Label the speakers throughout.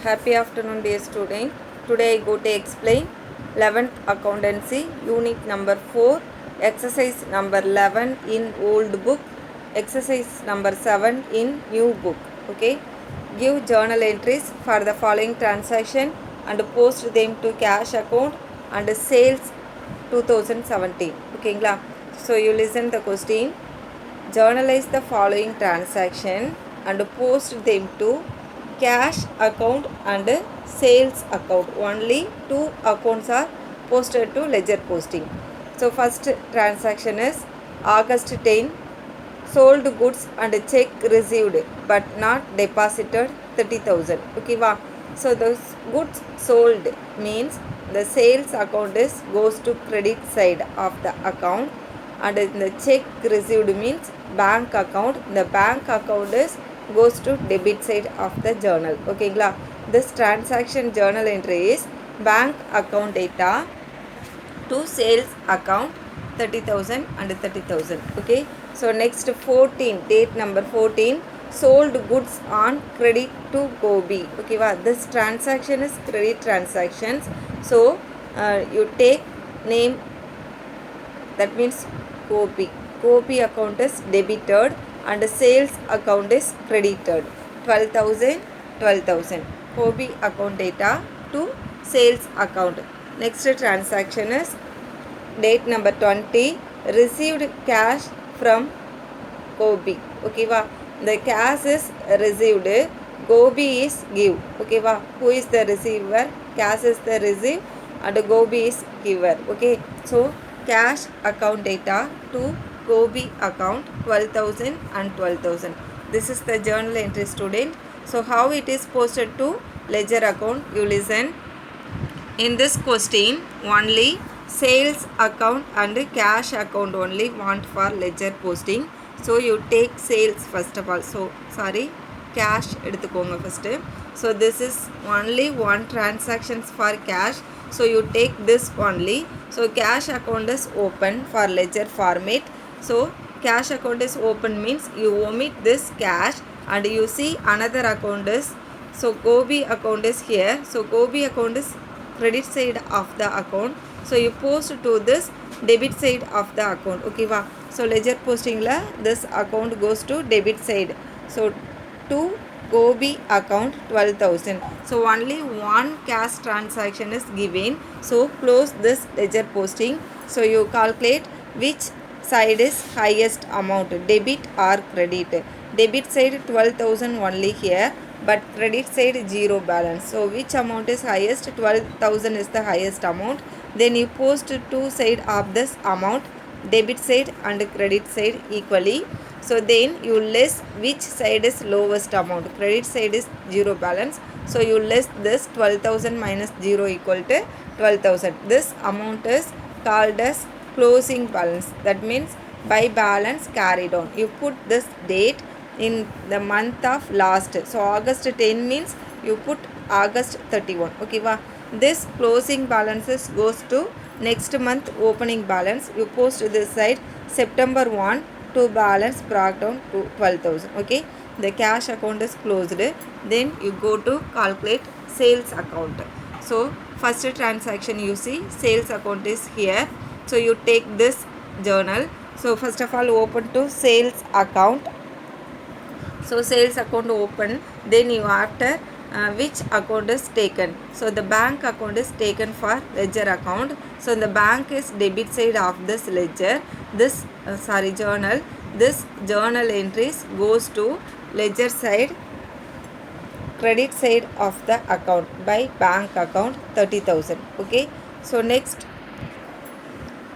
Speaker 1: Happy afternoon, dear student. Today I go to explain 11th accountancy unit number 4, exercise number 11 in old book, exercise number 7 in new book. Okay, give journal entries for the following transaction and post them to cash account and sales 2017. Okay, so you listen the question. Journalize the following transaction and post them to cash account and sales account. Only two accounts are posted to ledger posting. So first transaction is August 10, sold goods and check received but not deposited 30,000. Okay, wow. So those goods sold means the sales account is goes to credit side of the account, and the check received means bank account. The bank account is goes to debit side of the journal. Okay, this transaction journal entry is bank account data to sales account 30,000 and 30,000. Okay, so next 14, date number 14, sold goods on credit to Gobi. Okay, wow. This transaction is credit transactions. So you take name, that means Gobi. Gobi account is debited and sales account is credited. 12,000, 12,000. Gobi account data to sales account. Next transaction is date number 20, received cash from Gobi. Okay, wow. The cash is received, Gobi is give. Okay, wow. Who is the receiver? Cash is the receive and Gobi is giver. Okay, so cash account data to Gobi account 12,000 and 12,000. This is the journal entry, student. So how it is posted to ledger account? You listen. In this question, only sales account and cash account only want for ledger posting. So you take sales first of all. So sorry, cash edutukonga first. So this is only one transactions for cash. So you take this only. So cash account is open for ledger format. So cash account is open means you omit this cash and you see another account is, so Gobi account is here. So Gobi account is credit side of the account. So you post to this debit side of the account. Okay, wow. So ledger posting la this account goes to debit side. So to Gobi account 12,000. So only one cash transaction is given. So close this ledger posting. So you calculate which side is highest amount, debit or credit. Debit side 12,000 only here, but credit side zero balance. So which amount is highest? 12,000 is the highest amount. Then you post two side of this amount, debit side and credit side equally. So then you less which side is lowest amount. Credit side is zero balance. So you less this 12,000 minus 0 equal to 12,000. This amount is called as closing balance. That means by balance carried on. You put this date in the month of last. So August 10 means you put August 31. Okay, wow. This closing balances goes to next month opening balance. You post this side September 1 to balance brought down to 12,000. Okay, the cash account is closed. Then you go to calculate sales account. So first transaction you see sales account is here. So you take this journal. So first of all open to sales account. So sales account open, then you after which account is taken. So the bank account is taken for ledger account. So the bank is debit side of this ledger. This journal. This journal entries goes to ledger side, credit side of the account by bank account 30,000. Okay. So next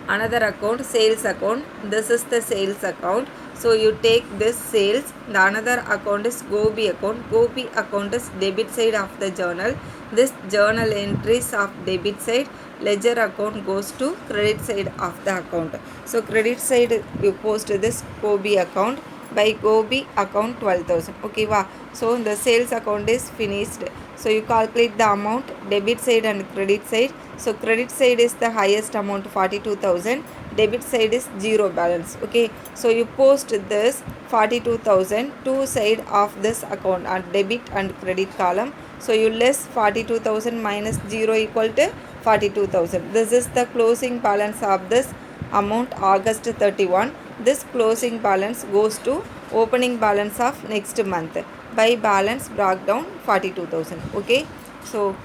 Speaker 1: another account, sales account. This is the sales account. So you take this sales. The another account is Gobi account. Gobi account is debit side of the journal. This journal entries of debit side, ledger account goes to credit side of the account. So credit side you post this Gobi account by Gobi account 12,000. Okay, wow. So the sales account is finished. So you calculate the amount, debit side and credit side. So credit side is the highest amount 42,000, debit side is zero balance. Okay, so you post this 42,000 two side of this account and debit and credit column. So you less 42,000 minus 0 equal to 42,000. This is the closing balance of this amount August 31. This closing balance goes to opening balance of next month. By balance brought down 42,000. Okay. So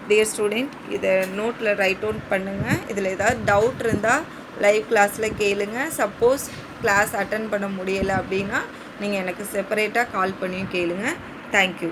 Speaker 1: dear student, இதை நோட்டில் write down பண்ணுங்கள். இதில் ஏதாவது doubt இருந்தால் live கிளாஸில் கேளுங்க. Suppose class attend பண்ண முடியலை அப்படின்னா நீங்கள் எனக்கு செப்பரேட்டாக கால் பண்ணியும் கேளுங்க. தேங்க்யூ.